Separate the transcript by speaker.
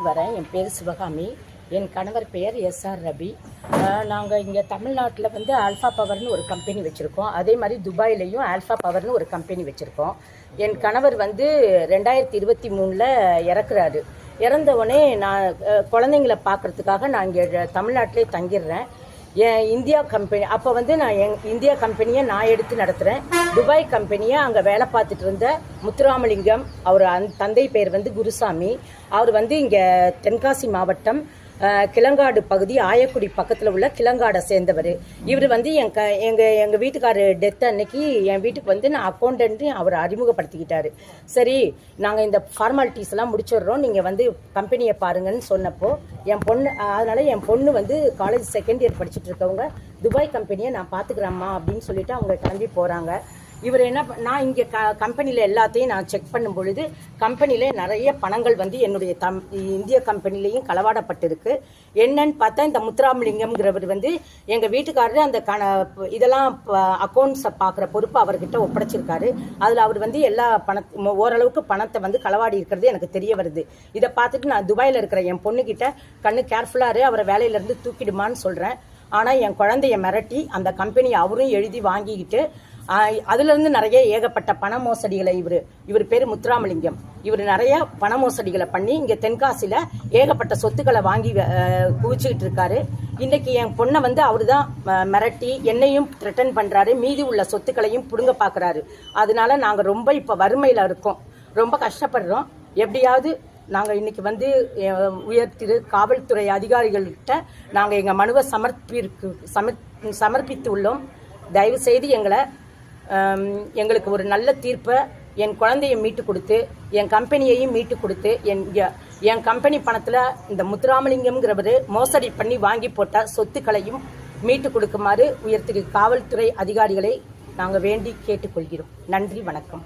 Speaker 1: வரேன். என் பேர் சிவகாமி. என் கணவர் பெயர் எஸ்ஆர் ரவி. நாங்கள் இங்கே தமிழ்நாட்டில் வந்து ஆல்ஃபா பவர்னு ஒரு கம்பெனி வச்சுருக்கோம். அதே மாதிரி துபாயிலையும் ஆல்ஃபா பவர்னு ஒரு கம்பெனி வச்சுருக்கோம். என் கணவர் வந்து 2023 இறக்குறாரு. இறந்தவுடனே நான் குழந்தைங்கள பார்க்குறதுக்காக நான் இங்கே தமிழ்நாட்டிலே தங்கிடுறேன். என் இந்தியா கம்பெனி அப்போ வந்து நான் இந்தியா கம்பெனியை நான் எடுத்து நடத்துகிறேன். துபாய் கம்பெனியை அங்கே வேலை பார்த்துட்டு இருந்த முத்துராமலிங்கம், அவர் தந்தை பேர் வந்து குருசாமி. அவர் வந்து இங்கே தென்காசி மாவட்டம் கிளங்காடு பகுதி ஆயக்குடி பக்கத்தில் உள்ள கிளங்காடை சேர்ந்தவர். இவர் வந்து எங்கள் வீட்டுக்காரர் டெத் அன்னைக்கு என் வீட்டுக்கு வந்து நான் அக்கௌண்டன்ட்டு அவர் அறிமுகப்படுத்திக்கிட்டாரு. சரி, நாங்கள் இந்த ஃபார்மாலிட்டிஸ்லாம் முடிச்சிடுறோம், நீங்கள் வந்து கம்பெனியை பாருங்கன்னு சொன்னப்போ அதனால் என் பொண்ணு வந்து காலேஜ் செகண்ட் இயர் படிச்சுட்டு இருக்கவங்க துபாய் கம்பெனியை நான் பார்த்துக்கிறேம்மா அப்படின்னு சொல்லிட்டு அவங்க கிளம்பி போகிறாங்க. இவர் நான் இங்கே கம்பெனியில் எல்லாத்தையும் நான் செக் பண்ணும் பொழுது கம்பெனியில் நிறைய பணங்கள் வந்து என்னுடைய இந்திய கம்பெனிலையும் களவாடப்பட்டிருக்கு. என்னன்னு பார்த்தா இந்த முத்துராமலிங்கம்ங்கிறவர் வந்து எங்கள் வீட்டுக்காரர் அந்த இதெல்லாம் அக்கௌண்ட்ஸை பார்க்குற பொறுப்பு அவர்கிட்ட ஒப்படைச்சிருக்காரு. அதில் அவர் வந்து எல்லா ஓரளவுக்கு பணத்தை வந்து களவாடி இருக்கிறது எனக்கு தெரிய வருது. இதை பார்த்துட்டு நான் துபாயில் இருக்கிற என் பொண்ணுக்கிட்ட கண்ணு கேர்ஃபுல்லாக அவரை வேலையிலேருந்து தூக்கிடுமான்னு சொல்கிறேன். ஆனால் என் குழந்தைய மிரட்டி அந்த கம்பெனியை அவரும் எழுதி வாங்கிக்கிட்டு அதுலேருந்து நிறைய ஏகப்பட்ட பண மோசடிகளை இவர் பேர் முத்துராமலிங்கம். இவர் நிறைய பண மோசடிகளை பண்ணி இங்கே தென்காசியில் ஏகப்பட்ட சொத்துக்களை வாங்கி குவிச்சுக்கிட்டு இருக்காரு. இன்னைக்கு என் பொண்ணை வந்து அவரு தான் மிரட்டி என்னையும் த்ரெட்டன் பண்ணுறாரு. மீதி உள்ள சொத்துக்களையும் பிடுங்க பார்க்குறாரு. அதனால நாங்கள் ரொம்ப இப்போ வறுமையில் இருக்கோம், ரொம்ப கஷ்டப்படுறோம். எப்படியாவது நாங்கள் இன்னைக்கு வந்து உயர்திரு காவல்துறை அதிகாரிகள்கிட்ட நாங்கள் எங்கள் மனுவை சமர்ப்பித்து உள்ளோம். தயவு செய்து எங்களுக்கு ஒரு நல்ல தீர்ப்பை, என் குழந்தையை மீட்டு கொடுத்து என் கம்பெனியையும் மீட்டு கொடுத்து என் கம்பெனி பணத்தில் இந்த முத்துராமலிங்கம்ங்கிறவர் மோசடி பண்ணி வாங்கி போட்ட சொத்துக்களையும் மீட்டு கொடுக்குமாறு உயர்திரு காவல்துறை அதிகாரிகளை நாங்கள் வேண்டி கேட்டுக்கொள்கிறோம். நன்றி, வணக்கம்.